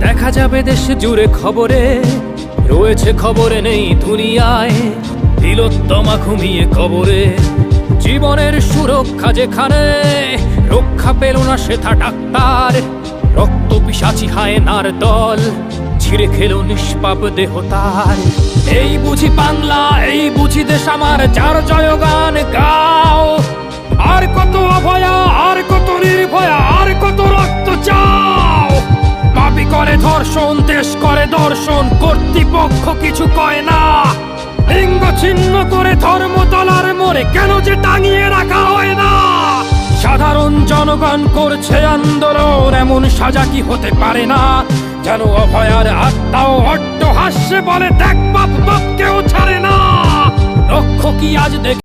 দেখা যাবে দেশ জুড়ে খবরে, রয়েছে খবরে নেই দুনিয়ায়। তিলোত্তমা ঘুমিয়ে কবরে, জীবনের সুরক্ষা যেখানে, রক্ষা পেল না সেথা ডাক্তার। রক্ত পিশাচি হায়নার দল, ছিঁড়ে খেলো নিষ্পাপ দেহ তার। এই বুঝি বাংলা, এই বুঝি দেশ আমার, যার জয়গান গাও। আর কত অভয়া, আর কত নির্ভয়া, আর কত রক্ত চাও। পাপী করে ধর্ষণ, দেশ করে দর্শন, কর্তৃপক্ষ কিছু কয় না। লিঙ্গ ছিন্ন করে ধর্মতলার মোড়ে কেন যে টাঙিয়ে রাখা হয় না। সাধারণ জনগণ করছে আন্দোলন, এমন সাজা কি হতে পারে না। যেন অভয়ার আত্মাও অট্ট হাস্যে বলে, দেখ বাপ বাপকেও ছাড়ে না। লক্ষ্য কি আজ দেখ